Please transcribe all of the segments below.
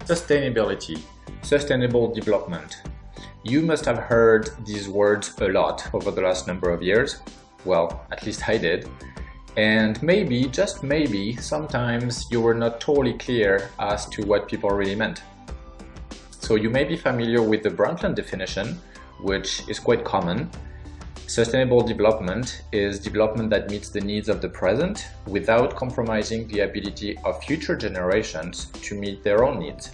Sustainability, sustainable development. You must have heard these words a lot over the last number of years. Well, at least I did. And maybe, just maybe, sometimes you were not totally clear as to what people really meant. So you may be familiar with the Brundtland definition, which is quite common. Sustainable development is development that meets the needs of the present without compromising the ability of future generations to meet their own needs.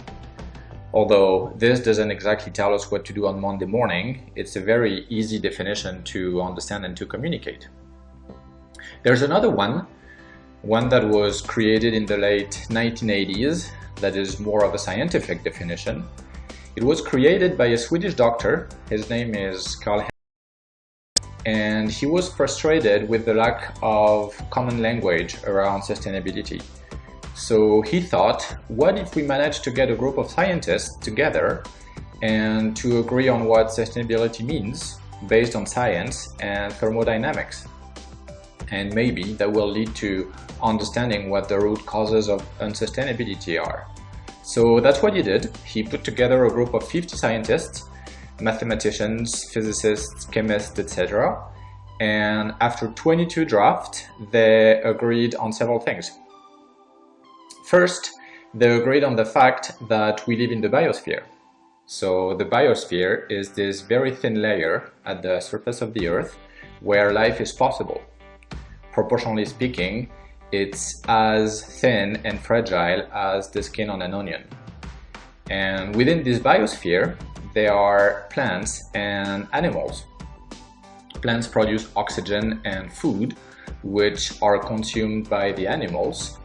Although this doesn't exactly tell us what to do on Monday morning, it's a very easy definition to understand and to communicate. There's another one that was created in the late 1980s, that is more of a scientific definition. It was created by a Swedish doctor. His name is Carl, and he was frustrated with the lack of common language around sustainability. So he thought, what if we managed to get a group of scientists together and to agree on what sustainability means based on science and thermodynamics? And maybe that will lead to understanding what the root causes of unsustainability are. So that's what he did. He put together a group of 50 scientists, mathematicians, physicists, chemists, etc. And after 22 drafts, they agreed on several things. First, they agreed on the fact that we live in the biosphere. So the biosphere is this very thin layer at the surface of the Earth where life is possible. Proportionally speaking, it's as thin and fragile as the skin on an onion. And within this biosphere, there are plants and animals. Plants produce oxygen and food, which are consumed by the animals.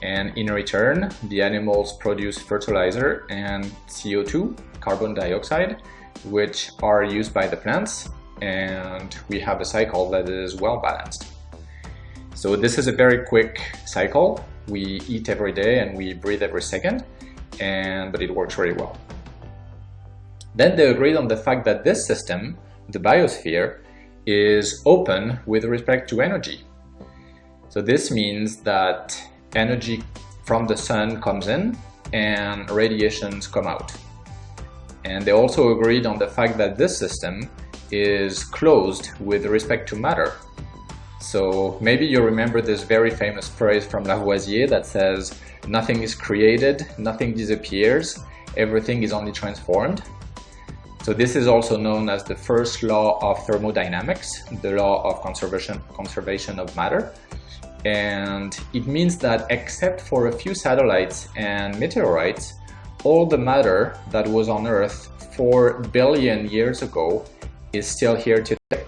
And in return, the animals produce fertilizer and CO2, carbon dioxide, which are used by the plants. And we have a cycle that is well balanced. So this is a very quick cycle. We eat every day and we breathe every second, but it works really well. Then they agreed on the fact that this system, the biosphere, is open with respect to energy. So this means that energy from the sun comes in and radiations come out. And they also agreed on the fact that this system is closed with respect to matter. So maybe you remember this very famous phrase from Lavoisier that says, nothing is created, nothing disappears, everything is only transformed. So this is also known as the first law of thermodynamics, the law of conservation of matter. And it means that except for a few satellites and meteorites, all the matter that was on Earth 4 billion years ago is still here today.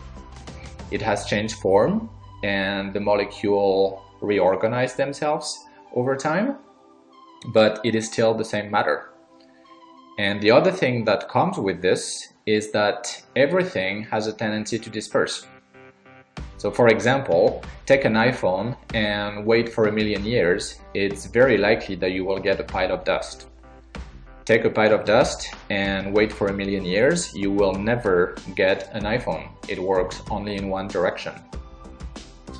It has changed form and the molecule reorganized themselves over time, but it is still the same matter. And the other thing that comes with this is that everything has a tendency to disperse. So for example, take an iPhone and wait for 1,000,000 years, it's very likely that you will get a pile of dust. Take a pile of dust and wait for 1,000,000 years, you will never get an iPhone. It works only in one direction.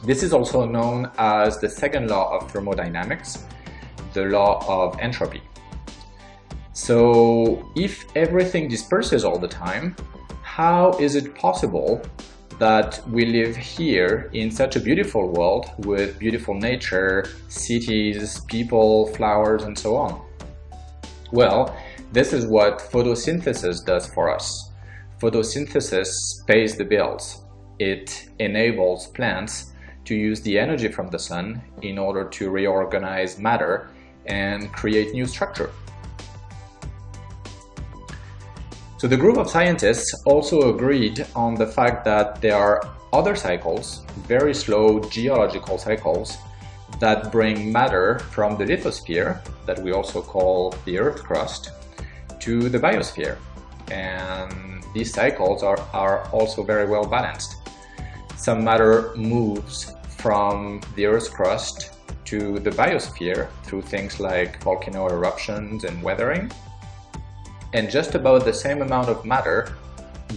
This is also known as the second law of thermodynamics, the law of entropy. So if everything disperses all the time, how is it possible that we live here in such a beautiful world with beautiful nature, cities, people, flowers, and so on? Well, this is what photosynthesis does for us. Photosynthesis pays the bills. It enables plants to use the energy from the sun in order to reorganize matter and create new structure. So the group of scientists also agreed on the fact that there are other cycles, very slow geological cycles, that bring matter from the lithosphere, that we also call the Earth crust, to the biosphere. And these cycles are also very well balanced. Some matter moves from the Earth's crust to the biosphere through things like volcano eruptions and weathering. And just about the same amount of matter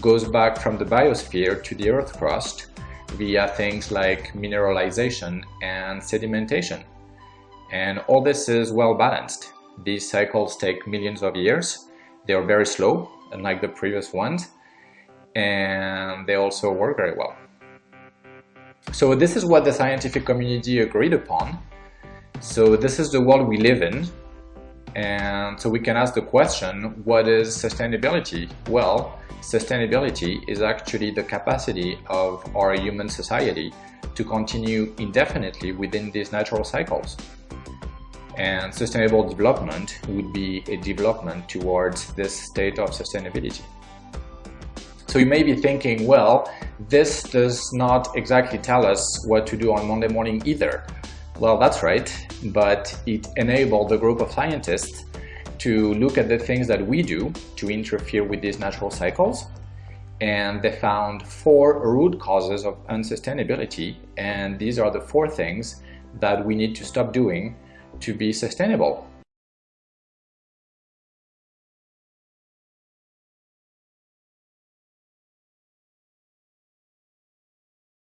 goes back from the biosphere to the Earth crust via things like mineralization and sedimentation. And all this is well balanced. These cycles take millions of years. They are very slow, unlike the previous ones, and they also work very well. So this is what the scientific community agreed upon. So this is the world we live in. And so we can ask the question, what is sustainability? Well, sustainability is actually the capacity of our human society to continue indefinitely within these natural cycles. And sustainable development would be a development towards this state of sustainability. So you may be thinking, well, this does not exactly tell us what to do on Monday morning either. Well, that's right, but it enabled a group of scientists to look at the things that we do to interfere with these natural cycles, and they found 4 root causes of unsustainability, and these are the 4 things that we need to stop doing to be sustainable.